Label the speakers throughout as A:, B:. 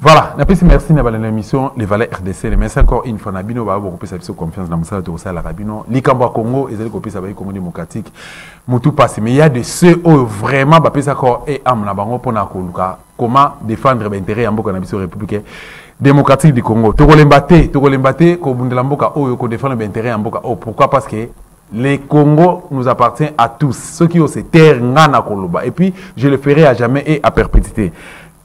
A: Voilà, merci dans l'émission Les Valeurs RDC. Merci encore une fois, Nabino, beaucoup plus de confiance dans le de la Rabino. L'Ikambo Congo, et les copies avec Congo démocratique. Moutou passe, mais il y a de ceux où vraiment, bah, encore et amna bango pour comment défendre l'intérêt en Boka Nabiso républicain démocratique du Congo. Togolembate, ko bundelamboka o ko défendre l'intérêt en Boka. Pourquoi? Parce que les Congo nous appartient à tous. Ceux qui ont ces terres ngana koloba. Et puis, je le ferai à jamais et à perpétuité.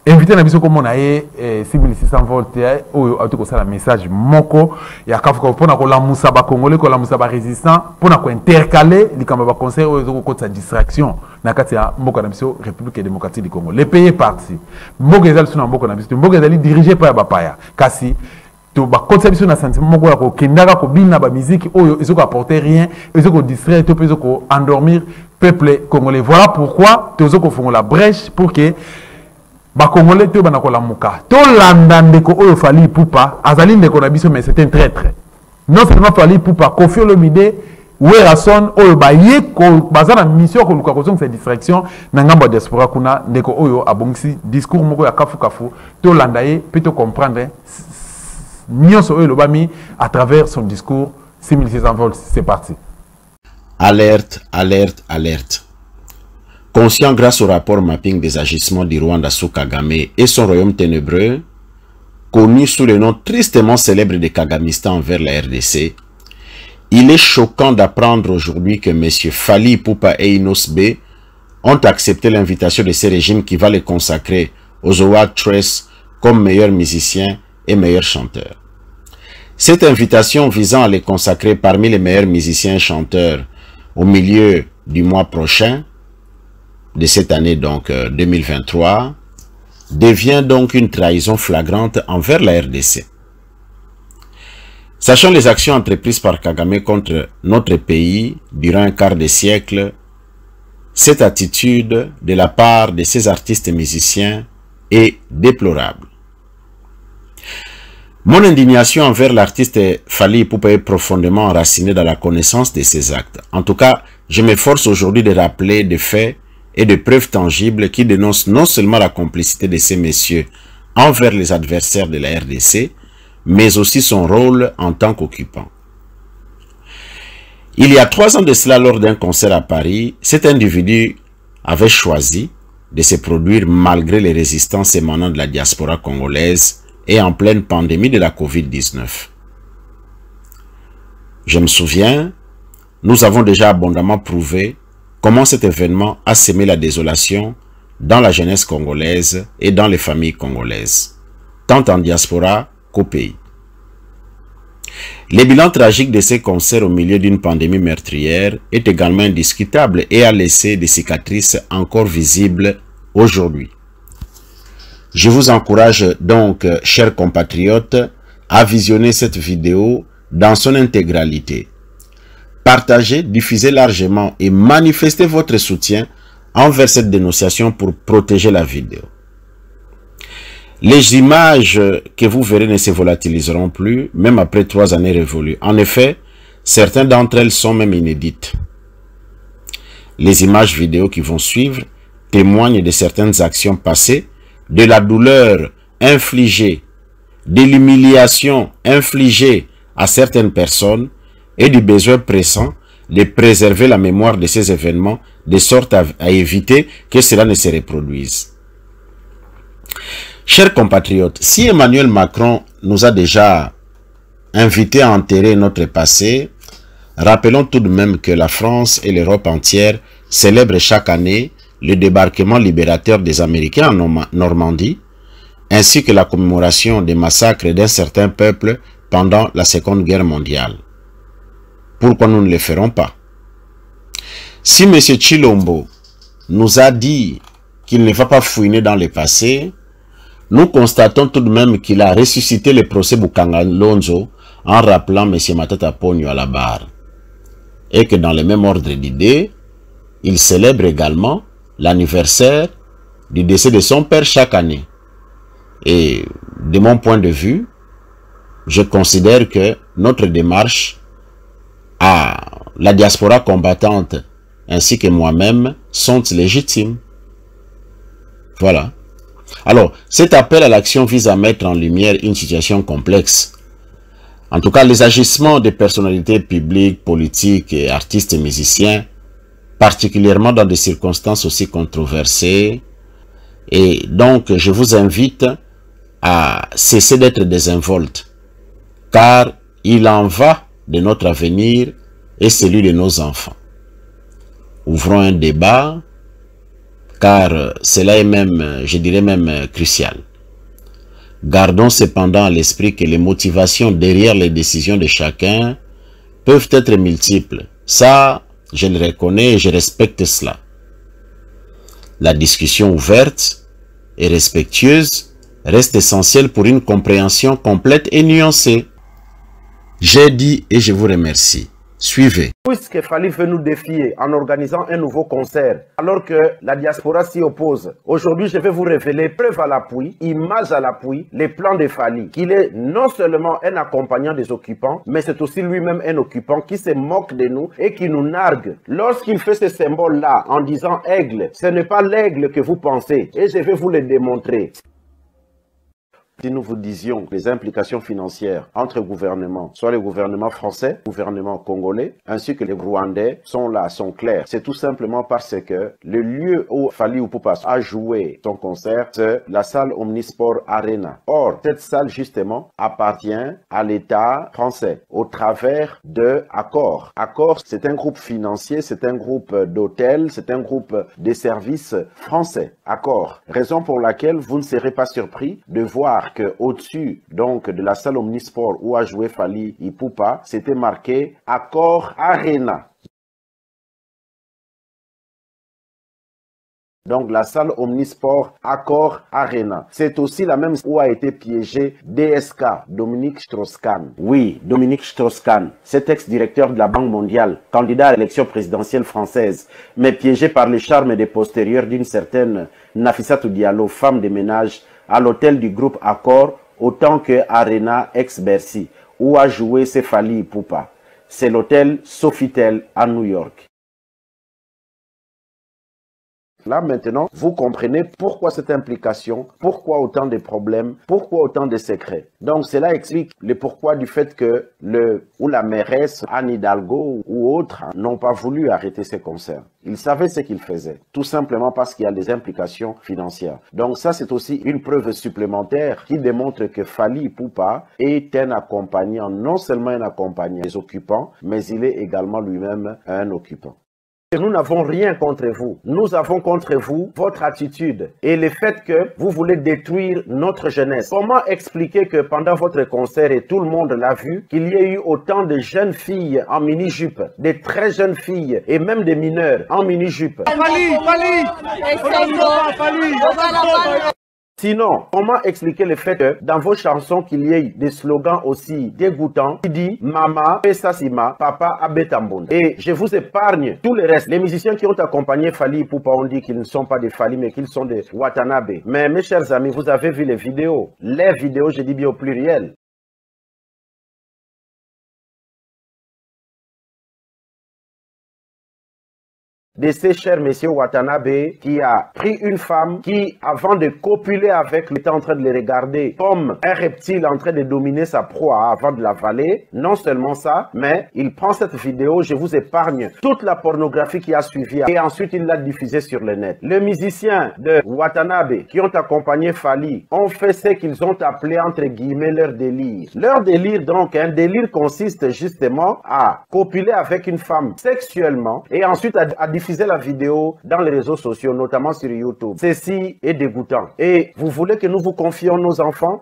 A: Invité Nabiso comme on a 6600 volts ou en tout cas le message moko ya kafuka pour na ko la musaba congolais ko la musaba résistant pour na ko intercaler li kamba conseil au côté sa distraction na kati ya mboka Nabiso République démocratique du Congo les pays partis mboka ezali suna mboka Nabiso mboka ezali dirigé par bapaya kasi to ba côté biso na sentiment moko ya ko kendaka ko bina ba musique oyo ezoko apporter rien ezoko distraire to ezoko endormir peuple congolais. Voilà pourquoi tozoko fongo la brèche pour que ba Congolais te banakola muka to landa ndeko oyo Fally Ipupa azali ndeko na biso mais c'est un traître. Non seulement Fally Ipupa Koffi Olomide Werason oyo ba ye ko bazana mission ko luka ko cette distraction na ngambo diaspora kuna ndeko oyo abongisi discours moko ya kafu kafu to landa ye peut comprendre nyonso oyo lobami à travers son discours 6600 volts. C'est parti.
B: Alerte, alerte, alerte. Conscient grâce au rapport mapping des agissements du Rwanda sous Kagame et son royaume ténébreux, connu sous le nom tristement célèbre de Kagamistan envers la RDC, il est choquant d'apprendre aujourd'hui que M. Fally Ipupa et Inos B ont accepté l'invitation de ces régimes qui va les consacrer aux Award Trace comme meilleurs musiciens et meilleurs chanteurs. Cette invitation visant à les consacrer parmi les meilleurs musiciens et chanteurs au milieu du mois prochain, de cette année donc 2023, devient donc une trahison flagrante envers la RDC. Sachant les actions entreprises par Kagame contre notre pays durant un quart de siècle, cette attitude de la part de ces artistes et musiciens est déplorable. Mon indignation envers l'artiste Fally Ipupa est profondément enracinée dans la connaissance de ces actes. En tout cas, je m'efforce aujourd'hui de rappeler des faits et de preuves tangibles qui dénoncent non seulement la complicité de ces messieurs envers les adversaires de la RDC, mais aussi son rôle en tant qu'occupant. Il y a 3 ans de cela, lors d'un concert à Paris, cet individu avait choisi de se produire malgré les résistances émanant de la diaspora congolaise et en pleine pandémie de la Covid-19. Je me souviens, nous avons déjà abondamment prouvé comment cet événement a sémé la désolation dans la jeunesse congolaise et dans les familles congolaises, tant en diaspora qu'au pays. Le bilan tragique de ces concerts au milieu d'une pandémie meurtrière est également indiscutable et a laissé des cicatrices encore visibles aujourd'hui. Je vous encourage donc, chers compatriotes, à visionner cette vidéo dans son intégralité. Partagez, diffusez largement et manifestez votre soutien envers cette dénonciation pour protéger la vidéo. Les images que vous verrez ne se volatiliseront plus, même après 3 années révolues. En effet, certaines d'entre elles sont même inédites. Les images vidéo qui vont suivre témoignent de certaines actions passées, de la douleur infligée, de l'humiliation infligée à certaines personnes, et du besoin pressant de préserver la mémoire de ces événements de sorte à éviter que cela ne se reproduise. Chers compatriotes, si Emmanuel Macron nous a déjà invités à enterrer notre passé, rappelons tout de même que la France et l'Europe entière célèbrent chaque année le débarquement libérateur des Américains en Normandie, ainsi que la commémoration des massacres d'un certain peuple pendant la Seconde Guerre mondiale. Pourquoi nous ne le ferons pas? Si M. Tshilombo nous a dit qu'il ne va pas fouiner dans le passé, nous constatons tout de même qu'il a ressuscité le procès Bukanga Lonzo en rappelant M. Matata Ponyo à la barre. Et que dans le même ordre d'idées, il célèbre également l'anniversaire du décès de son père chaque année. Et de mon point de vue, je considère que notre démarche à la diaspora combattante ainsi que moi-même sont légitimes. Voilà. Alors, cet appel à l'action vise à mettre en lumière une situation complexe. En tout cas, les agissements des personnalités publiques, politiques et artistes et musiciens, particulièrement dans des circonstances aussi controversées. Et donc, je vous invite à cesser d'être désinvolte, car il en va de notre avenir et celui de nos enfants. Ouvrons un débat, car cela est même, je dirais même, crucial. Gardons cependant à l'esprit que les motivations derrière les décisions de chacun peuvent être multiples. Ça, je le reconnais et je respecte cela. La discussion ouverte et respectueuse reste essentielle pour une compréhension complète et nuancée. J'ai dit et je vous remercie. Suivez.
C: Puisque Fally veut nous défier en organisant un nouveau concert, alors que la diaspora s'y oppose, aujourd'hui je vais vous révéler, preuve à l'appui, image à l'appui, les plans de Fally, qu'il est non seulement un accompagnant des occupants, mais c'est aussi lui-même un occupant qui se moque de nous et qui nous nargue. Lorsqu'il fait ce symbole-là en disant aigle, ce n'est pas l'aigle que vous pensez, et je vais vous le démontrer. Si nous vous disions les implications financières entre gouvernements, soit le gouvernement français, le gouvernement congolais, ainsi que les Rwandais, sont là, sont clairs. C'est tout simplement parce que le lieu où Fally Ipupa a joué son concert, c'est la salle Omnisport Arena. Or, cette salle, justement, appartient à l'État français au travers de Accor. Accor, c'est un groupe financier, c'est un groupe d'hôtels, c'est un groupe de services français. Accor. Raison pour laquelle vous ne serez pas surpris de voir que au-dessus donc de la salle Omnisport où a joué Fally Ipupa, c'était marqué Accor Arena. Donc la salle Omnisport Accor Arena. C'est aussi la même où a été piégé DSK, Dominique Strauss-Kahn. Oui, Dominique Strauss-Kahn, cet ex-directeur de la Banque mondiale, candidat à l'élection présidentielle française, mais piégé par les charmes des postérieurs d'une certaine Nafissatou Diallo, femme de ménage, à l'hôtel du groupe Accor, autant que Arena ex-Bercy, où a joué Fally Ipupa. C'est l'hôtel Sofitel à New York. Là maintenant, vous comprenez pourquoi cette implication, pourquoi autant de problèmes, pourquoi autant de secrets. Donc cela explique le pourquoi du fait que la mairesse Anne Hidalgo ou autres n'ont pas voulu arrêter ces concerts. Ils savaient ce qu'ils faisaient, tout simplement parce qu'il y a des implications financières. Donc ça c'est aussi une preuve supplémentaire qui démontre que Fally Ipupa est un accompagnant, non seulement un accompagnant des occupants, mais il est également lui-même un occupant. Nous n'avons rien contre vous. Nous avons contre vous votre attitude et le fait que vous voulez détruire notre jeunesse. Comment expliquer que pendant votre concert, et tout le monde l'a vu, qu'il y ait eu autant de jeunes filles en mini-jupe, des très jeunes filles et même des mineurs en mini-jupe? Sinon, comment expliquer le fait que dans vos chansons qu'il y ait des slogans aussi dégoûtants qui disent Mama, Pesasima, Papa, Abetambon. Et je vous épargne tout le reste. Les musiciens qui ont accompagné Fally Ipupa ont dit qu'ils ne sont pas des Fally mais qu'ils sont des Watanabe. Mais mes chers amis, vous avez vu les vidéos. Les vidéos, je dis bien au pluriel. De ces chers messieurs Watanabe qui a pris une femme qui, avant de copuler avec, était en train de les regarder comme un reptile en train de dominer sa proie avant de l'avaler. Non seulement ça, mais il prend cette vidéo, je vous épargne toute la pornographie qui a suivi et ensuite il l'a diffusée sur le net. Les musiciens de Watanabe qui ont accompagné Fally ont fait ce qu'ils ont appelé entre guillemets leur délire. Leur délire donc, un délire consiste justement à copuler avec une femme sexuellement et ensuite à diffuser la vidéo dans les réseaux sociaux, notamment sur YouTube. Ceci est dégoûtant. Et vous voulez que nous vous confions nos enfants?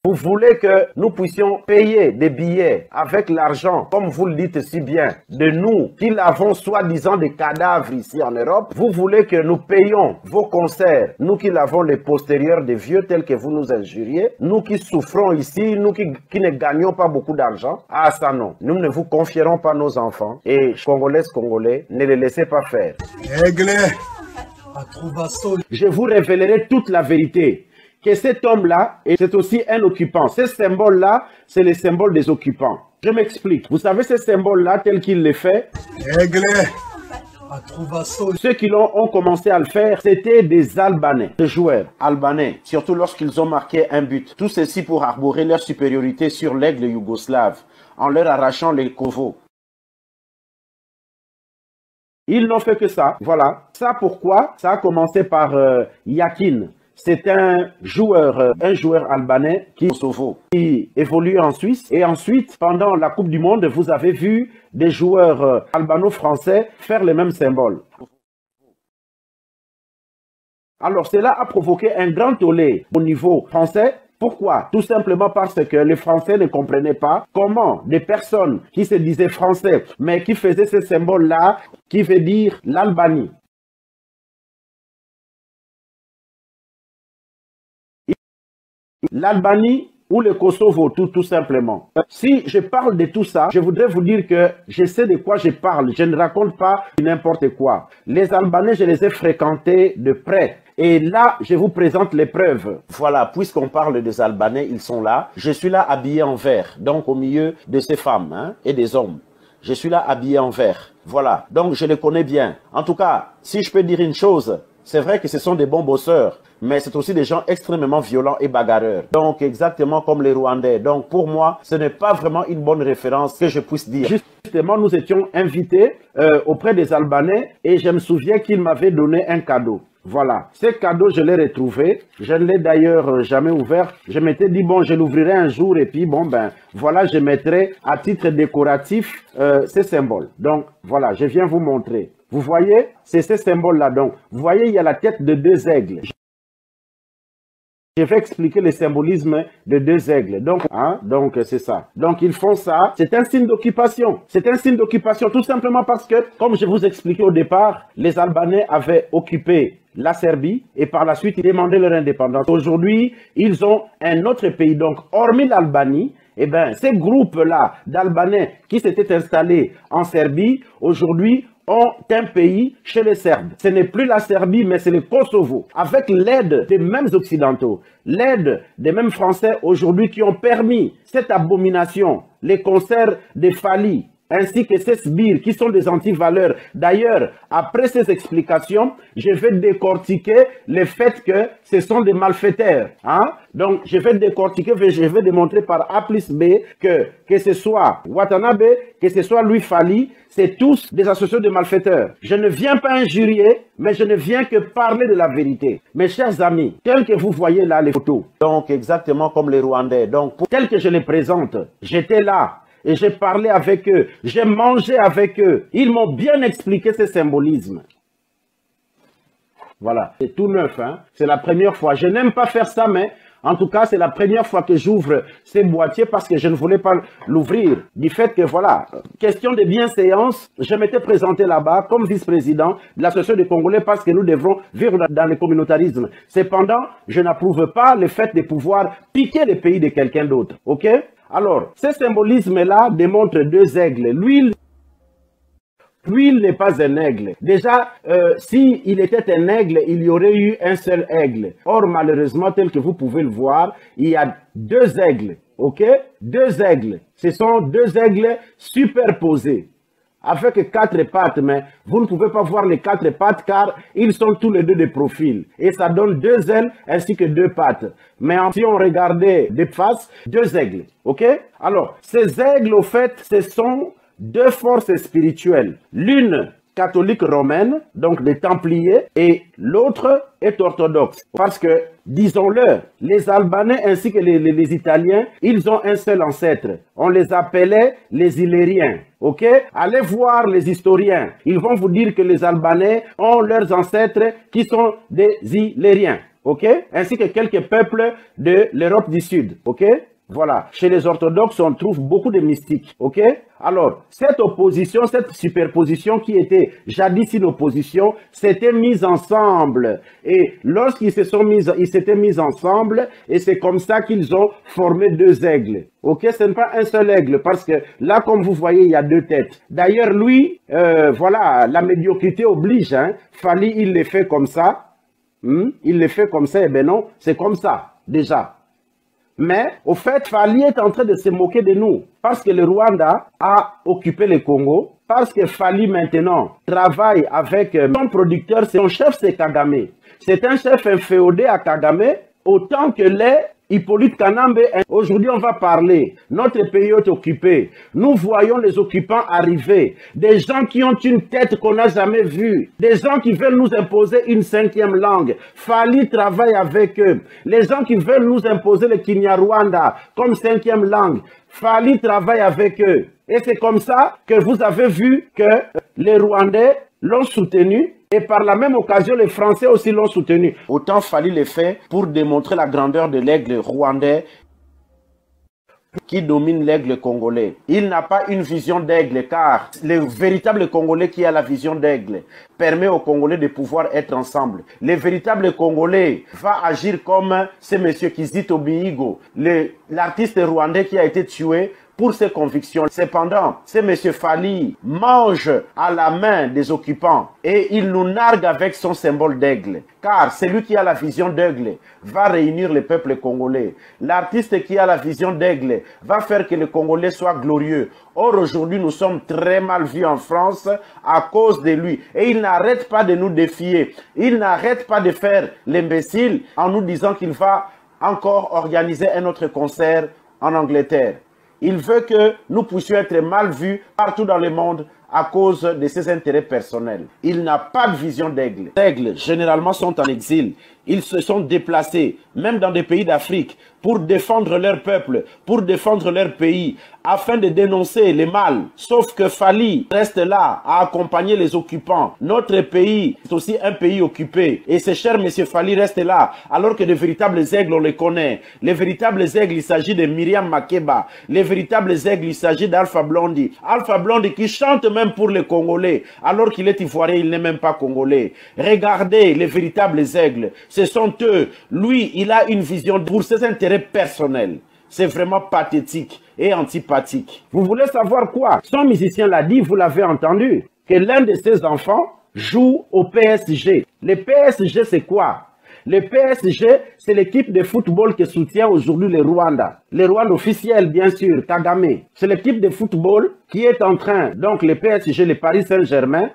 C: Vous voulez que nous puissions payer des billets avec l'argent, comme vous le dites si bien, de nous qui l'avons soi-disant des cadavres ici en Europe? Vous voulez que nous payions vos concerts, nous qui l'avons les postérieurs des vieux tels que vous nous injuriez, nous qui souffrons ici, nous qui ne gagnons pas beaucoup d'argent? Ah ça non, nous ne vous confierons pas nos enfants et Congolais, ne les laissez pas faire. Je vous révélerai toute la vérité. Que cet homme-là, et c'est aussi un occupant. Ce symbole-là, c'est le symbole des occupants. Je m'explique. Vous savez ce symbole-là, tel qu'il le fait? Ceux qui ont commencé à le faire, c'était des Albanais, des joueurs albanais, surtout lorsqu'ils ont marqué un but. Tout ceci pour arborer leur supériorité sur l'aigle yougoslave, en leur arrachant les Kovo. Ils n'ont fait que ça, voilà. Ça pourquoi? Ça a commencé par Yakin. C'est un joueur albanais qui évolue en Suisse. Et ensuite, pendant la Coupe du Monde, vous avez vu des joueurs albano-français faire les mêmes symboles. Alors cela a provoqué un grand tollé au niveau français. Pourquoi? Tout simplement parce que les Français ne comprenaient pas comment des personnes qui se disaient français, mais qui faisaient ce symbole-là, qui veut dire l'Albanie. L'Albanie ou le Kosovo, tout simplement. Si je parle de tout ça, je voudrais vous dire que je sais de quoi je parle. Je ne raconte pas n'importe quoi. Les Albanais, je les ai fréquentés de près. Et là, je vous présente les preuves. Voilà, puisqu'on parle des Albanais, ils sont là. Je suis là habillé en vert, donc au milieu de ces femmes et des hommes. Je suis là habillé en vert. Voilà, donc je les connais bien. En tout cas, si je peux dire une chose, c'est vrai que ce sont des bons bosseurs, mais c'est aussi des gens extrêmement violents et bagarreurs. Donc exactement comme les Rwandais. Donc pour moi, ce n'est pas vraiment une bonne référence que je puisse dire. Justement, nous étions invités auprès des Albanais et je me souviens qu'ils m'avaient donné un cadeau. Voilà, ce cadeau, je l'ai retrouvé. Je ne l'ai d'ailleurs jamais ouvert. Je m'étais dit, bon, je l'ouvrirai un jour et puis, bon, ben, voilà, je mettrai à titre décoratif ces symboles. Donc, voilà, je viens vous montrer. Vous voyez, c'est ces symboles-là. Donc, vous voyez, il y a la tête de deux aigles. Je vais expliquer le symbolisme de deux aigles. Donc, donc c'est ça. Donc, ils font ça. C'est un signe d'occupation. C'est un signe d'occupation tout simplement parce que, comme je vous expliquais au départ, les Albanais avaient occupé la Serbie et par la suite, ils demandaient leur indépendance. Aujourd'hui, ils ont un autre pays. Donc, hormis l'Albanie, eh bien, ces groupes-là d'Albanais qui s'étaient installés en Serbie, aujourd'hui, ont un pays chez les Serbes. Ce n'est plus la Serbie, mais c'est le Kosovo. Avec l'aide des mêmes Occidentaux, l'aide des mêmes Français aujourd'hui qui ont permis cette abomination, les concerts des Fali, ainsi que ces sbires qui sont des antivaleurs. D'ailleurs, après ces explications, je vais décortiquer le fait que ce sont des malfaiteurs. Donc, je vais décortiquer, je vais démontrer par A plus B que ce soit Watanabe, que ce soit Louis Fali, c'est tous des associés de malfaiteurs. Je ne viens pas injurier, mais je ne viens que parler de la vérité. Mes chers amis, tels que vous voyez là les photos, donc exactement comme les Rwandais, donc tels que je les présente, j'étais là. Et j'ai parlé avec eux, j'ai mangé avec eux. Ils m'ont bien expliqué ce symbolisme. Voilà, c'est tout neuf, c'est la première fois. Je n'aime pas faire ça, mais en tout cas, c'est la première fois que j'ouvre ces boîtiers parce que je ne voulais pas l'ouvrir. Du fait que, voilà, question de bienséance, je m'étais présenté là-bas comme vice-président de l'association des Congolais parce que nous devrons vivre dans le communautarisme. Cependant, je n'approuve pas le fait de pouvoir piquer le pays de quelqu'un d'autre, ok? Alors, ce symbolisme-là démontre deux aigles. L'huile n'est pas un aigle. Déjà, s'il était un aigle, il y aurait eu un seul aigle. Or, malheureusement, tel que vous pouvez le voir, il y a deux aigles. Ok? Deux aigles. Ce sont deux aigles superposés. Avec quatre pattes, mais vous ne pouvez pas voir les quatre pattes car ils sont tous les deux de profil. Et ça donne deux ailes ainsi que deux pattes. Mais si on regardait de face, deux aigles. Ok? Alors, ces aigles, au fait, ce sont deux forces spirituelles. L'une catholique romaine, donc des Templiers, et l'autre est orthodoxe. Parce que, disons-le, les Albanais ainsi que les Italiens, ils ont un seul ancêtre. On les appelait les Illyriens. Ok? Allez voir les historiens. Ils vont vous dire que les Albanais ont leurs ancêtres qui sont des Illyriens. Ok? Ainsi que quelques peuples de l'Europe du Sud. Ok? Voilà. Chez les orthodoxes, on trouve beaucoup de mystiques. Ok? Alors, cette opposition, cette superposition qui était jadis une opposition, s'était mise ensemble. Et lorsqu'ils s'étaient mis ensemble, et c'est comme ça qu'ils ont formé deux aigles. Ok? Ce n'est pas un seul aigle, parce que là, comme vous voyez, il y a deux têtes. D'ailleurs, lui, voilà, la médiocrité oblige. Fali, il les fait comme ça. Il les fait comme ça, et ben non, c'est comme ça, déjà. Mais au fait, Fali est en train de se moquer de nous parce que le Rwanda a occupé le Congo, parce que Fali maintenant travaille avec son producteur, son chef c'est Kagame. C'est un chef inféodé à Kagame, autant que l'est Hippolyte Kanambe. Aujourd'hui, on va parler. Notre pays est occupé. Nous voyons les occupants arriver. Des gens qui ont une tête qu'on n'a jamais vue. Des gens qui veulent nous imposer une 5e langue. Fali travaille avec eux. Les gens qui veulent nous imposer le Kinyarwanda comme 5e langue. Fali travaille avec eux. Et c'est comme ça que vous avez vu que les Rwandais l'ont soutenu. Et par la même occasion, les Français aussi l'ont soutenu. Autant Fali le fait pour démontrer la grandeur de l'aigle rwandais qui domine l'aigle congolais. Il n'a pas une vision d'aigle car le véritable Congolais qui a la vision d'aigle permet aux Congolais de pouvoir être ensemble. Le véritable Congolais va agir comme ce monsieur Kizito Bihigo, l'artiste rwandais qui a été tué pour ses convictions. Cependant, ce monsieur Fali mange à la main des occupants et il nous nargue avec son symbole d'aigle. Car celui qui a la vision d'aigle va réunir le peuple congolais. L'artiste qui a la vision d'aigle va faire que le Congolais soit glorieux. Or, aujourd'hui, nous sommes très mal vus en France à cause de lui. Et il n'arrête pas de nous défier. Il n'arrête pas de faire l'imbécile en nous disant qu'il va encore organiser un autre concert en Angleterre. Il veut que nous puissions être mal vus partout dans le monde à cause de ses intérêts personnels. Il n'a pas de vision d'aigle. Les aigles, généralement, sont en exil. Ils se sont déplacés, même dans des pays d'Afrique, pour défendre leur peuple, pour défendre leur pays, afin de dénoncer les mal. Sauf que Fali reste là à accompagner les occupants. Notre pays est aussi un pays occupé. Et ce cher monsieur Fali reste là, alors que de véritables aigles, on les connaît. Les véritables aigles, il s'agit de Myriam Makeba. Les véritables aigles, il s'agit d'Alpha Blondy. Alpha Blondy qui chante même pour les Congolais, alors qu'il est ivoirien, il n'est même pas congolais. Regardez les véritables aigles. Ce sont eux. Lui, il a une vision pour ses intérêts personnels. C'est vraiment pathétique et antipathique. Vous voulez savoir quoi? Son musicien l'a dit, vous l'avez entendu, que l'un de ses enfants joue au PSG. Le PSG, c'est quoi? Le PSG, c'est l'équipe de football qui soutient aujourd'hui le Rwanda. Le Rwanda officiel, bien sûr, Kagame. C'est l'équipe de football qui est en train, donc le PSG, le Paris Saint-Germain,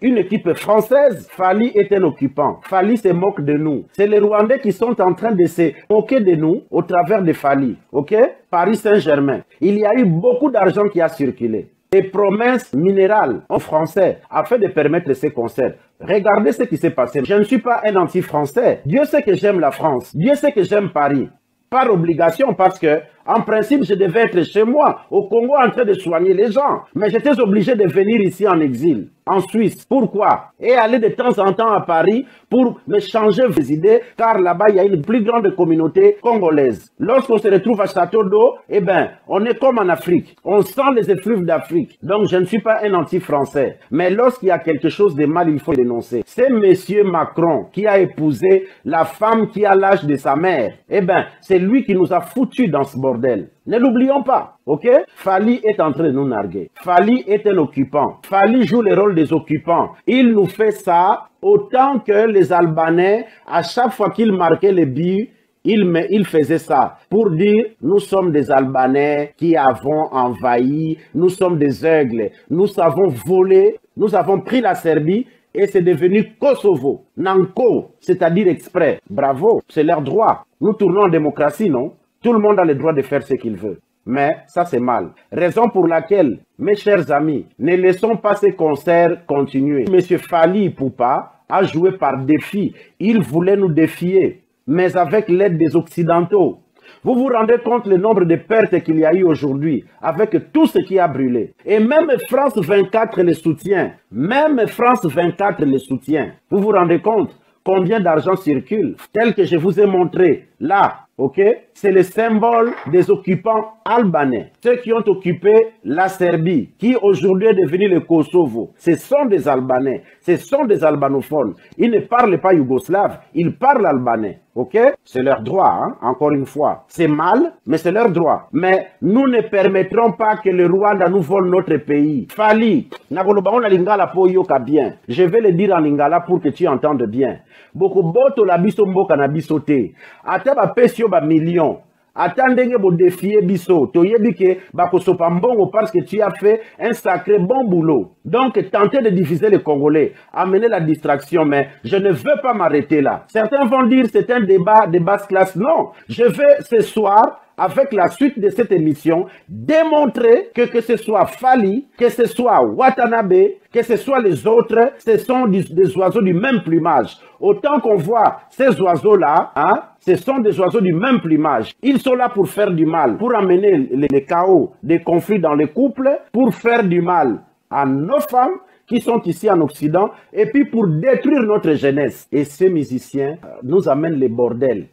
C: une équipe française. Fali est un occupant. Fali se moque de nous. C'est les Rwandais qui sont en train de se moquer de nous au travers de Fali. Ok? Paris Saint-Germain. Il y a eu beaucoup d'argent qui a circulé. Des promesses minérales en français afin de permettre ces concerts. Regardez ce qui s'est passé. Je ne suis pas un anti-français. Dieu sait que j'aime la France. Dieu sait que j'aime Paris. Par obligation, parce que, en principe, je devais être chez moi, au Congo, en train de soigner les gens. Mais j'étais obligé de venir ici en exil, en Suisse. Pourquoi? Et aller de temps en temps à Paris pour me changer les idées, car là-bas, il y a une plus grande communauté congolaise. Lorsqu'on se retrouve à Château d'Eau, eh bien, on est comme en Afrique. On sent les effluves d'Afrique. Donc, je ne suis pas un anti-français. Mais lorsqu'il y a quelque chose de mal, il faut dénoncer. C'est monsieur Macron qui a épousé la femme qui a l'âge de sa mère. Eh bien, c'est lui qui nous a foutus dans ce bordel. Ne l'oublions pas, ok? Fali est en train de nous narguer. Fali est un occupant. Fali joue le rôle des occupants. Il nous fait ça autant que les Albanais, à chaque fois qu'ils marquaient les buts, il faisait ça pour dire nous sommes des Albanais qui avons envahi, nous sommes des aigles, nous avons volé, nous avons pris la Serbie et c'est devenu Kosovo, Nanko, c'est-à-dire exprès. Bravo, c'est leur droit. Nous tournons en démocratie, non? Tout le monde a le droit de faire ce qu'il veut. Mais ça, c'est mal. Raison pour laquelle, mes chers amis, ne laissons pas ces concerts continuer. Monsieur Fali Ipupa a joué par défi. Il voulait nous défier, mais avec l'aide des Occidentaux. Vous vous rendez compte le nombre de pertes qu'il y a eu aujourd'hui avec tout ce qui a brûlé. Et même France 24 le soutient. Même France 24 le soutient. Vous vous rendez compte combien d'argent circule? Tel que je vous ai montré là. Ok? C'est le symbole des occupants albanais. Ceux qui ont occupé la Serbie, qui aujourd'hui est devenu le Kosovo. Ce sont des Albanais. Ce sont des albanophones. Ils ne parlent pas yougoslave, ils parlent albanais. Ok? C'est leur droit, hein? Encore une fois. C'est mal, mais c'est leur droit. Mais nous ne permettrons pas que le Rwanda nous vole notre pays. Fali, Nagolobaon la lingala po yoka bien. Je vais le dire en lingala pour que tu entendes bien. Beaucoup boto la biso mboka na biso te. Ata ba pesio ba million. attendez que vous défiez biso. Toyebi ke bakosopa mbongo parce que tu as fait un sacré bon boulot. Donc, tentez de diviser les Congolais, amener la distraction, mais je ne veux pas m'arrêter là. Certains vont dire c'est un débat de basse classe. Non, je vais ce soir, avec la suite de cette émission, démontrer que ce soit Fally, que ce soit Watanabe, que ce soit les autres, ce sont des oiseaux du même plumage. Autant qu'on voit ces oiseaux-là, hein, ce sont des oiseaux du même plumage. Ils sont là pour faire du mal, pour amener les chaos, des conflits dans les couples, pour faire du mal à nos femmes qui sont ici en Occident, et puis pour détruire notre jeunesse. Et ces musiciens nous amènent les bordels.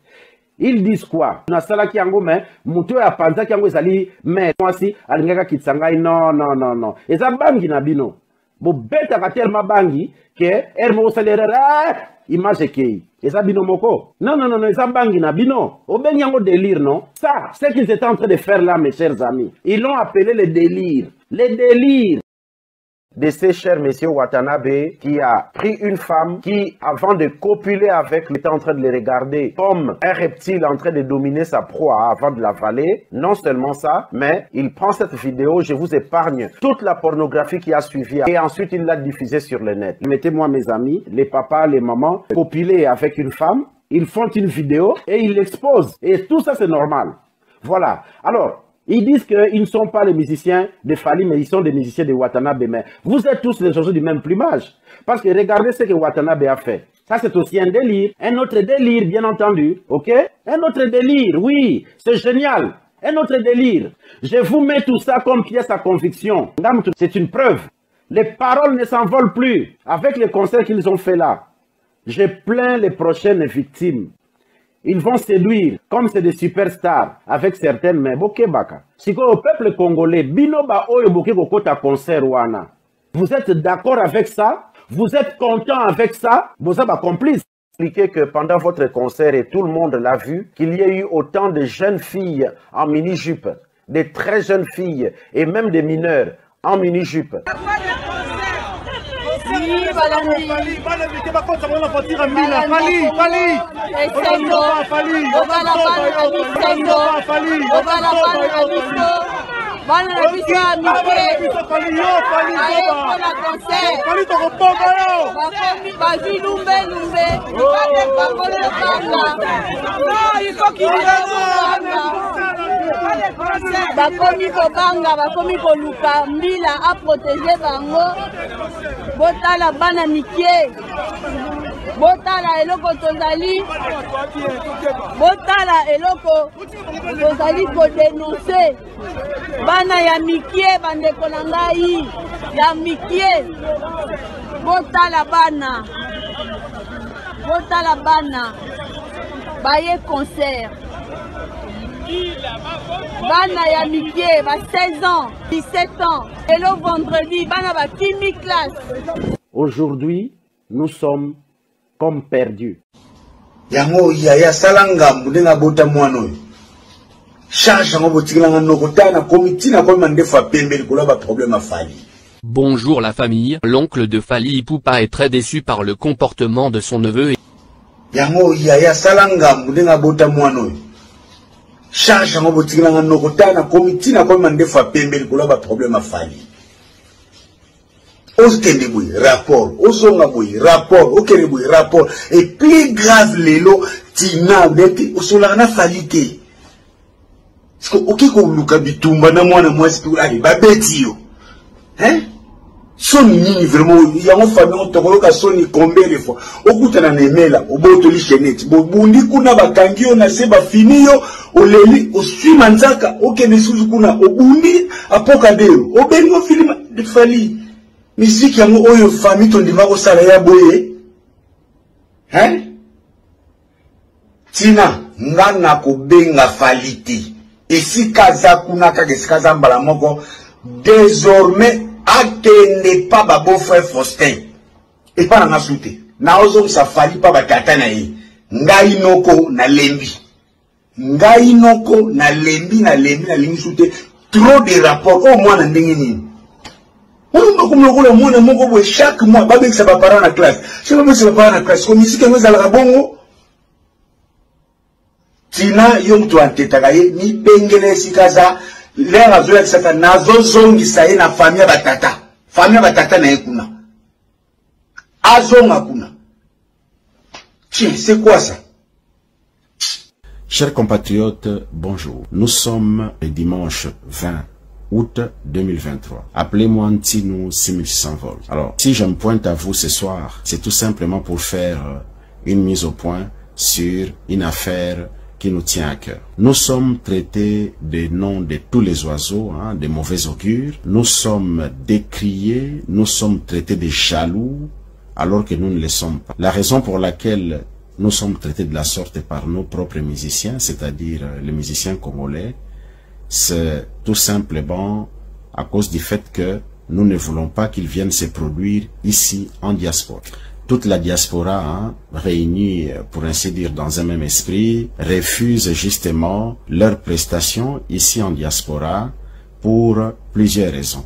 C: Ils disent quoi? Nasala kiango mais muto ya panza kiango ezali mais moi si alingaka kitsangai non. Eza bangi na bino. Bo beta ka tellement bangi que ermo salera image kei. Eza bino moko. Non, eza bangi na bino. Obengi yango délire non? Ça, c'est ce qu'ils étaient en train de faire là mes chers amis. Ils l'ont appelé le délire. Le délire de ces chers messieurs Watanabe qui a pris une femme qui, avant de copuler avec, était en train de les regarder comme un reptile en train de dominer sa proie avant de l'avaler. Non seulement ça, mais il prend cette vidéo, je vous épargne toute la pornographie qui a suivi et ensuite il l'a diffusée sur le net. Mettez-moi mes amis, les papas, les mamans, copuler avec une femme, ils font une vidéo et ils l'exposent. Et tout ça c'est normal. Voilà. Alors, ils disent qu'ils ne sont pas les musiciens de Fally, mais ils sont des musiciens de Watanabe. Mais vous êtes tous les oiseaux du même plumage. Parce que regardez ce que Watanabe a fait. Ça, c'est aussi un délire. Un autre délire, bien entendu. OK? Un autre délire, oui. C'est génial. Un autre délire. Je vous mets tout ça comme pièce à conviction. C'est une preuve. Les paroles ne s'envolent plus. Avec les concerts qu'ils ont fait là, je plains les prochaines victimes. Ils vont séduire, comme c'est des superstars, avec certaines, mais bokebaka. Si au peuple congolais, binoba oyo boke kokota concert wana. Vous êtes d'accord avec ça? Vous êtes content avec ça? Vous êtes complice. Expliquez que pendant votre concert, et tout le monde l'a vu, qu'il y a eu autant de jeunes filles en mini-jupe, des très jeunes filles, et même des mineurs en mini-jupe.
D: Bakomi kobanga, bakomi koluka mbila a protéger bango. Botala bana mikie. Botala eloko tozali. Botala eloko tozali ko dénoncer. Bana ya mikie bandeko na ngai. Ya mikie. Botala bana. Botala bana. Baye concert. Bana ya mikie, ba 16 ans, 17 ans, et le vendredi, bana ba kimi classe.
C: Aujourd'hui, nous sommes comme perdus.
E: Yango ya salanga mbudenga bota mwano. Charge ngo botikanga nokotana komiti na ko mandefa pembe likolo ba problème a Fally.
F: Bonjour la famille. L'oncle de Fally Ipupa est très déçu par le comportement de son neveu.
E: Yango ya salanga mbudenga bota mwano. Charge ngo botikanga nokotana komiti na ko mandefa pembe likolo ba problème a Fally. Oskende boy rapport, osonga boy rapport, okere boy rapport, et plus grave lelo tina beti osola na Fally te. Parce que okiko luka bitumba na mwana mwasi pi ali babeti yo. Hein? Soni nini vraiment yango famille on tokoloka soni combien de fois. Okutana nemela obotoli chenette, bobundi kuna bakangi yo na se ba fini yo, oleli osui manzaka, okene suzu kuna obundi apokadero. Obengo film de Fally. Musique yango oyo famille ton dima ko sala ya boye. Hein? Tina ngana ko benga Fally te. Et si kaza kuna ka kaza mbala moko désormais akende pas ba beau-frère Faustin. Et pas na souté. Na ozo sa Fally pas ba tata na ye. Ngai noko na lembi. Ngai noko na lembi na lembi souté. Trop de rapports au moins na ndenge nini. Chaque mois, babek ça va parler en classe. Je vais me séparer en classe. Comme ici, que nous allons bongo. tina yo mutu antetaka ye ni pengele esika za lere azolakisaka nazozongisa ye na famille ya batata. Famille ya batata na ye kuna azonga kuna. Tiens, c'est quoi ça?
B: Chers compatriotes, bonjour. Nous sommes le dimanche 20 août 2023. Appelez-moi Antino 6600 volts. Alors, si je me pointe à vous ce soir, c'est tout simplement pour faire une mise au point sur une affaire qui nous tient à cœur. Nous sommes traités des noms de tous les oiseaux, des mauvais augures. Nous sommes décriés, nous sommes traités de jaloux, alors que nous ne le sommes pas. La raison pour laquelle nous sommes traités de la sorte par nos propres musiciens, c'est-à-dire les musiciens congolais, c'est tout simplement à cause du fait que nous ne voulons pas qu'ils viennent se produire ici en diaspora. Toute la diaspora, réunie pour ainsi dire dans un même esprit, refuse justement leurs prestations ici en diaspora pour plusieurs raisons.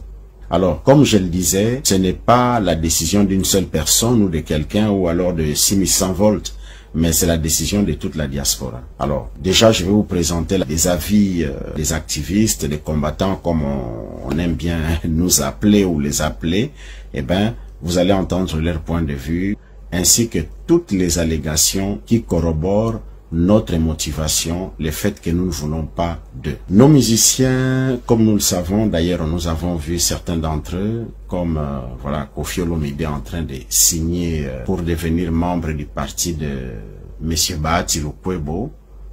B: Alors, comme je le disais, ce n'est pas la décision d'une seule personne ou de quelqu'un ou alors de 6100 volts, mais c'est la décision de toute la diaspora. Alors, déjà, je vais vous présenter les avis des activistes, des combattants, comme on aime bien nous appeler ou les appeler. Eh bien, vous allez entendre leur point de vue, ainsi que toutes les allégations qui corroborent notre motivation, le fait que nous ne voulons pas d'eux. Nos musiciens, comme nous le savons, d'ailleurs nous avons vu certains d'entre eux, comme voilà, Koffi Olomide en train de signer pour devenir membre du parti de M. Bahati Lukwebo.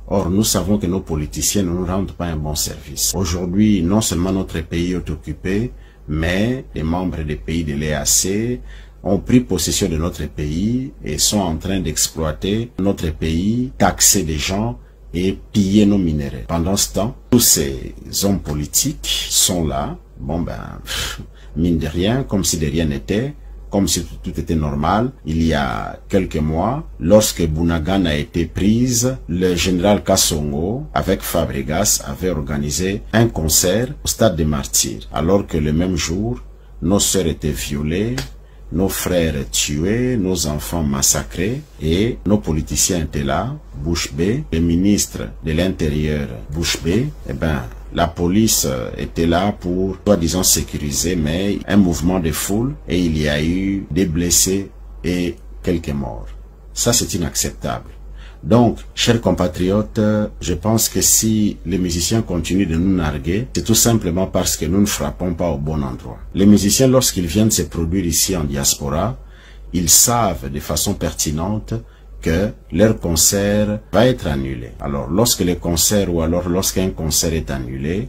B: Or, nous savons que nos politiciens ne nous rendent pas un bon service. Aujourd'hui, non seulement notre pays est occupé, mais les membres des pays de l'EAC ont pris possession de notre pays et sont en train d'exploiter notre pays, taxer des gens et piller nos minéraux. Pendant ce temps, tous ces hommes politiques sont là, bon ben, mine de rien, comme si de rien n'était, comme si tout était normal. Il y a quelques mois, lorsque Bunagana a été prise, le général Kassongo, avec Fabregas, avait organisé un concert au stade des Martyrs, alors que le même jour, nos sœurs étaient violées, nos frères tués, nos enfants massacrés et nos politiciens étaient là, bouche bée, le ministre de l'Intérieur bouche bée, eh ben, la police était là pour, soi-disant, sécuriser, mais un mouvement de foule et il y a eu des blessés et quelques morts. Ça, c'est inacceptable. Donc, chers compatriotes, je pense que si les musiciens continuent de nous narguer, c'est tout simplement parce que nous ne frappons pas au bon endroit. Les musiciens, lorsqu'ils viennent se produire ici en diaspora, ils savent de façon pertinente que leur concert va être annulé. Alors, lorsque le concert ou alors lorsqu'un concert est annulé,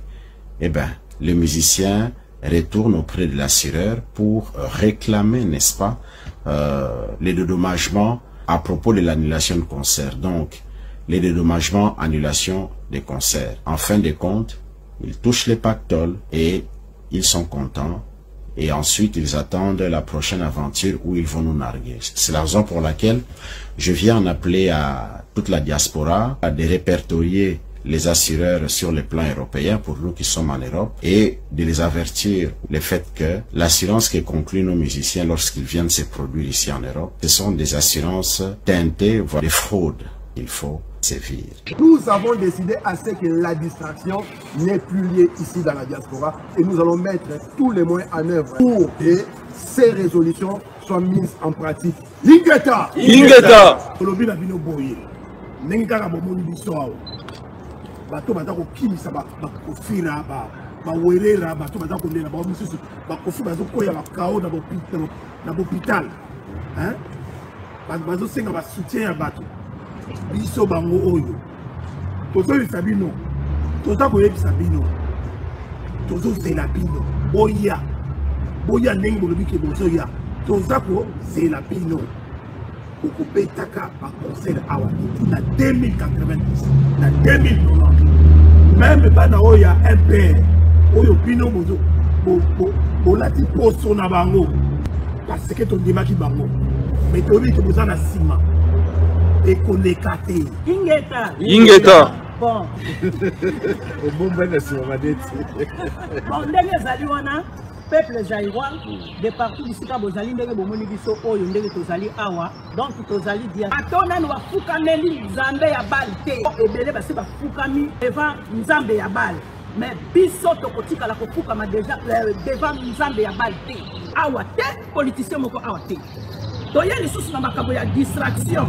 B: eh ben, les musiciens retournent auprès de l'assureur pour réclamer, n'est-ce pas, les dédommagements à propos de l'annulation de concert. Donc, les dédommagements, annulation des concerts. En fin de compte, ils touchent les pactoles et ils sont contents. Et ensuite, ils attendent la prochaine aventure où ils vont nous narguer. C'est la raison pour laquelle je viens en appeler à toute la diaspora à de répertorier les assureurs sur le plan européen pour nous qui sommes en Europe et de les avertir le fait que l'assurance que concluent nos musiciens lorsqu'ils viennent se produire ici en Europe, ce sont des assurances teintées, voire des fraudes. Il faut sévir.
G: Nous avons décidé à ce que la distraction n'est plus liée ici dans la diaspora et nous allons mettre tous les moyens en œuvre pour que ces résolutions soient mises en pratique. Lingeta!
H: Lingeta!
G: bato baza kokimisa bakofira bawerera bato baza kolela bamisusu bakofi bazokoya bakao na bopital bazosenga basoutien ya bato biso bango oyo tozoyebisa bino toza koyebisa bino tozozela bino boya ndenge bolobi ke bozoya toza kozela bino okobetaka baconcert awa na 2090 na 2090 même bana oyo ya MPR oyo bino bolati poso na bango parce que tondimaki bango mais toyebi ke boza na nsima ekoleka te
H: Ingeta
G: bon obombana nsima badeti
I: bon ndenge ezali wana peuple zaïrois de partout bisika bozali ndenge bomoni biso oyo ndenge tozali awa donc tozali dia atona no bafukameli nzambe ya bal te ebele basi bafukami devant nzambe ya bal mais biso tokotikala kofukama déjà devant nzambe ya bal te awa te politicien moko awa te toye lisusu na makambo ya distraction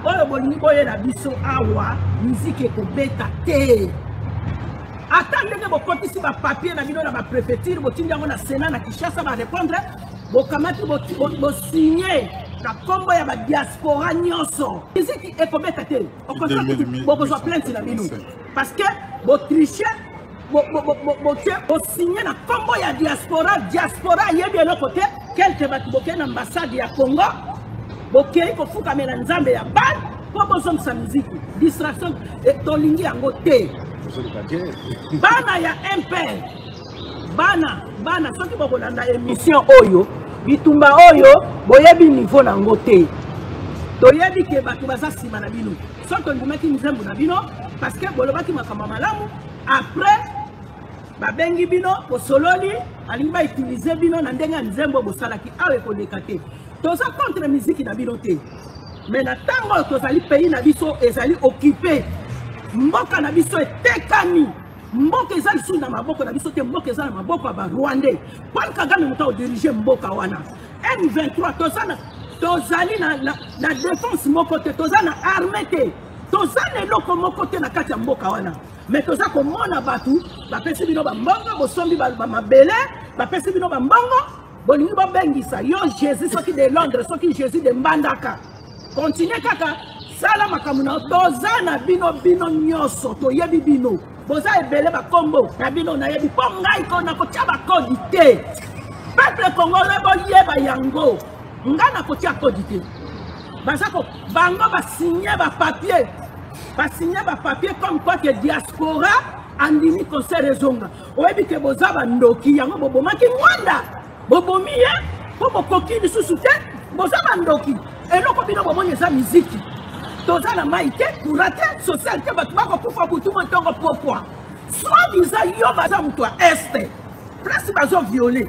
I: oyo bolingi boyela biso awa miziki ekobeta te ata ndenge bokotisi bapapier na bino na bapréfecture botindi yango na sénat na Kinshasa barépondre bokamati bosigné na kombo ya badiaspora nyonso miziki ekobeta te bokozwa plainte na bino parce que botriche bosigné na kombo ya diaspora yebi eloko te quelque bato bokei na ambassade ya Congo bokei kofukamela nzambe ya bal po bozongisa miziki distraction tolingi yango te bana ya MPR bana soki bokolanda émission oyo bitumba oyo boyebi niveau nango te toyebi ke bato baza nsima na bino soki tondimaki nzembo na bino parce que bolobaki makambo malamu après babengi bino bosololi alingi bautilize bino na ndenge ya nzembo bosalaki awa ekoleka te toza contre miziki na bino te mais na ntango oyo tozali pays na biso ezali occupé mboka na biso etekami mboka eza lisusu na maboko na biso te mboka eza na maboko ya barwandais Paul Kagame moto odirige mboka wana M23 tozali na défense moko te toza na armée te toza na eloko moko te na kati ya mboka wana mais toza komona bato bapesi bino bambongo bosombi bamabele bapesi bino bambongo bolingi bobengisa yo Jésus soki de Londres soki Jésus de Mbandaka continue kaka sala makambo na toza na bino nyonso toyebi bino boza ebele bakombo na bino nayebi po ngai ko na kotia bakodi te peuple congolais boyeba yango ngai na kotia kodi te bazako bango basigné bapapier comme quoi que diaspora andimi conseil rezonga oyebi ke boza bandoki yango bobomaki mwanda bobomi ye po bokoki lisusu te boza bandoki eloko bino bomoni eza miziki toza na mai te courant te social te bato bakokufa butu mo ntongo pourquoi soi-disant yo baza moto ya este place bazoviole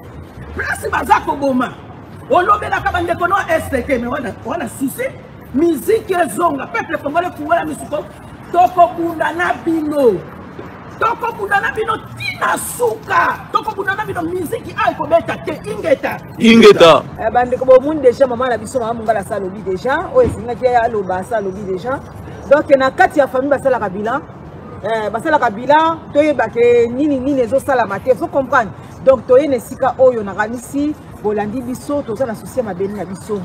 I: place baza koboma olobelaka bandeko no este te me wana sisi miziki ezonga peuple congolais fungola misuko tokobunda na bino tina suka tokobunda bino miziki ay kobeta te ingeta
J: bandeko bomundi déjà mama na biso mama mungala salobi déjà oyo esingaki aloba salobi déjà donc na kati ya famille basalaka bilan toyebake nini ezosalama te faut comprendre donc toye na esika oyo nakanisi bolandi biso toza na souci ya mabeli na biso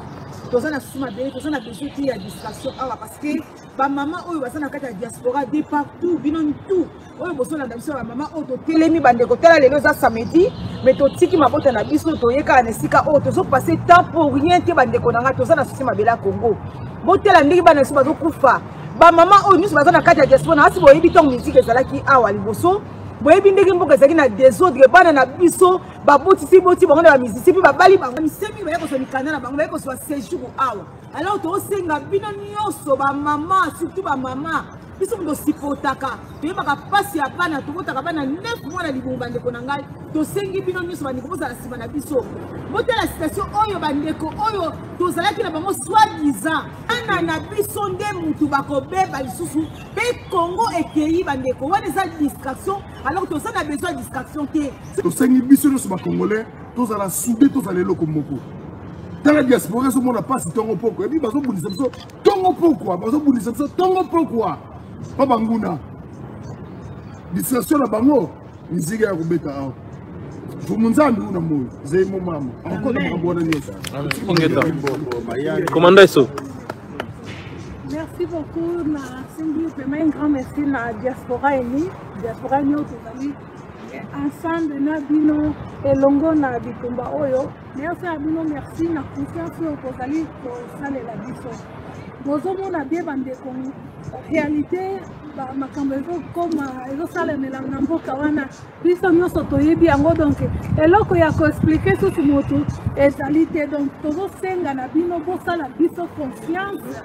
J: toza na souci mabeli toza na besoin te ya distraction awa parce que bamama oyo baza na kati ya diaspora de partout bino tout oyo bozolanda biso bamama oyo totelemi bandeko tala lelo eza samedi mais totiki mabota na biso toyekaka na esika oyo tozopase temps pour rien te bandeko na ngai toza na souci mabeli ya Congo botela ndenge bana biso bazokufa bamama oyo nyonso baza na kati ya diaspora na asi boyebi ntongo miziki ezalaki awa liboso boyebi ndenge mboka ezalaki na désordre bana na biso babotisi bango na bamizisi mpe babali bango misemi baye kozwa mikanda na bango baye kozwa séjour awa alors tosenga bino nyonso bamama surtout bamama biso moto sipotaka toyebaka mpasi ya bana tokotaka bana 9 mois na libumu bandeko na ngai tosengi bino nyonso bandeko bozala nsima na biso botala situation oyo bandeko oyo tozalaki na bango soi-disant ana na biso nde mutu bakobeba lisusu mpe Congo ekei bandeko wana eza distraction alors toza na besoin ya distraction te
G: tosengi biso nyonso bakongolais tozala soudé tozala eloko moko tala diaspora ezomona mpasi ntongo poko ebi bazobundisa biso ntongo pokwa pa banguna distraction na bango miziki ya kobeta awa vumu nzambi una moyo zeimo mama akona makambo wana nyonso
H: Commandant Eso.
K: Merci beaucoup na Simbi vraiment un grand merci na diaspora eni tozali ensemble na bino elongo na bitumba oyo merci na bino merci na confiance oyo tozali kosalela biso bozomona bien bandeko réalité makambo ezosalemela na mboka wana biso nyonso toyebi yango donc eloko ya koexplike susu motu ezali te donc tozosenga na bino bosala biso confiance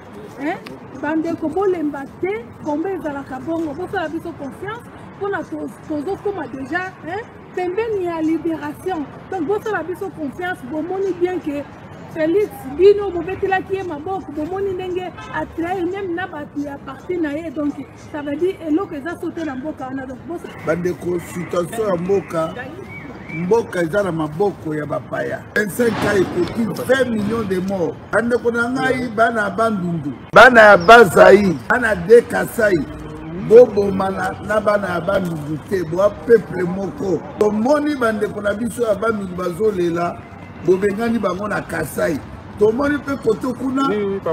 K: bandeko bolemba te kombe ezalaka bongo bosala biso confiance mpona tozokoma déjà pembeni ya libération. Donc vous avez biso confiance, vous montrez bien que Félix Bino bobetelaki ye maboko bomoni ndenge atraire même na batu ya parti na ye, donc ça veut dire eloko eza sauté na mboka wana. Donc
G: bandeko situation ya mboka eza na maboko ya bapaya 25 ans ekoki 20 millions de morts. Bandeko na ngai bana ya bandundu, bana ya bazai, bana de kasai boboma na bana ya bandundu te boa peuple moko. Tomoni bandeko na biso ya bandundu bazolela bobengani bango na Kasai. Tomoni pe koto kuna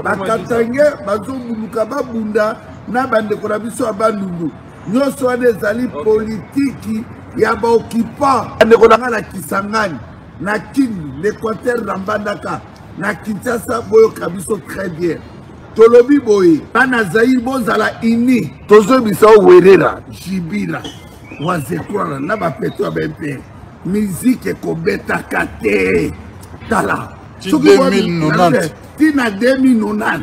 G: bakatange bazobuluka babunda na bandeko na biso ya bandundu. Nyonso wana ezali politiki ya baokipa. Bandeko na nga na Kisangani, na Kindu, l'Équateur na Mbandaka, na Kinshasa boyoka biso très bien. Tolobi boye bana Zaïre bozala ini tozobisa Werera Jibira Wazekwana na bapeto ya bempere. Musique ekobetaka te tala soki 2090 tina 2090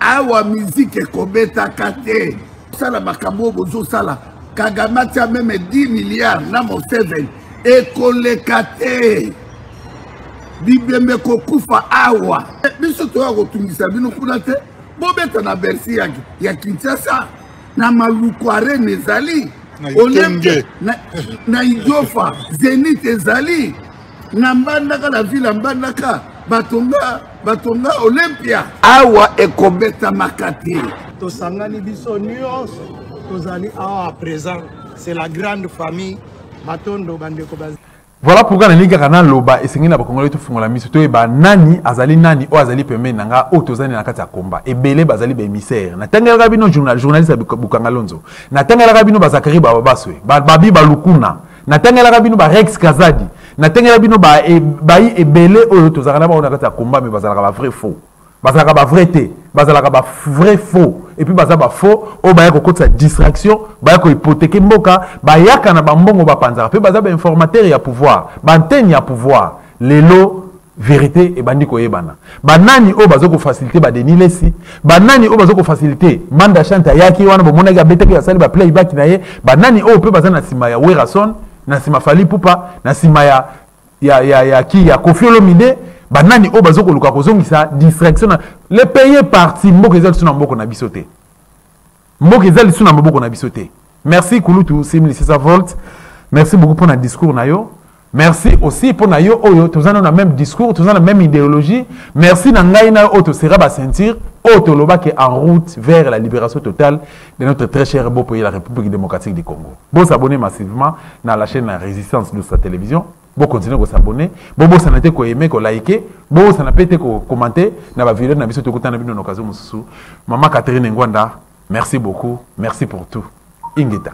G: awa musique ekobetaka te sala makambo bozosala Kagame atia meme 10 milliards na Museveni ekoleka te bibembe kokufa awa biso toya kotungisa bino kuna te bobeta na Bercy ya Kinshasa na maluku arene ezali Olympe na Idiofa Zenith ezali na Mbandaka la ville Mbandaka batonga Olympia awa ekobeta makati
L: tosangani biso nyonso tozali awa à présent. C'est la grande famille Matondo bandeko bazi.
A: Voilà pourquoi na liga kana loba esengi na bakongole to fungola miso to eba nani azali nani o azali pembeni nanga o tozani na kati ya komba ebele bazali ba émissaire na tangela bino journaliste bukanga lonzo na tangela bino bazakari babaswe babi balukuna na tangela bino ba Rex Kazadi na tangela bino ba ebele o tozakana ba na kati ya komba me bazalaka ba vrai faux bazalaka ba vrai te bazalaka ba vrai faux et puis bazaba faux o ba ko sa distraction ba ko hypothéquer mboka ba yaka na ba mbongo ba panzara pe bazaba informateur ya pouvoir ba antenne ya pouvoir lelo vérité et bandi ko yebana ba nani o bazoko faciliter ba denilesi ba nani o bazoko faciliter manda chanta yaki wana bo monaga beteke ya sali ba playback na ye ba nani o pe bazana sima ya Werason na sima Fally Ipupa na sima ya Koffi Olomide banani o bazoko luka kozongisa distraction le payer parti mboka ezali suna mboko na bisote mboka ezali suna mboko na bisote. Merci Kulutu 6600 volts, merci beaucoup pour notre discours na yo, merci aussi pour na yo oyo tozana na même discours tozana même idéologie, merci na ngai na oto sera ba sentir oto loba que en route vers la libération totale de notre très cher beau pays la République démocratique du Congo. Bon s'abonner massivement dans la chaîne La Résistance de sa télévision. Bon continuer à s'abonner, bon s'anate ko aimer, ko liker, bon s'anapete ko commenter na ba vidéo na biso to kutana bino na okazo mususu. Maman Catherine Ngwanda, merci beaucoup, merci pour tout. Ingeta.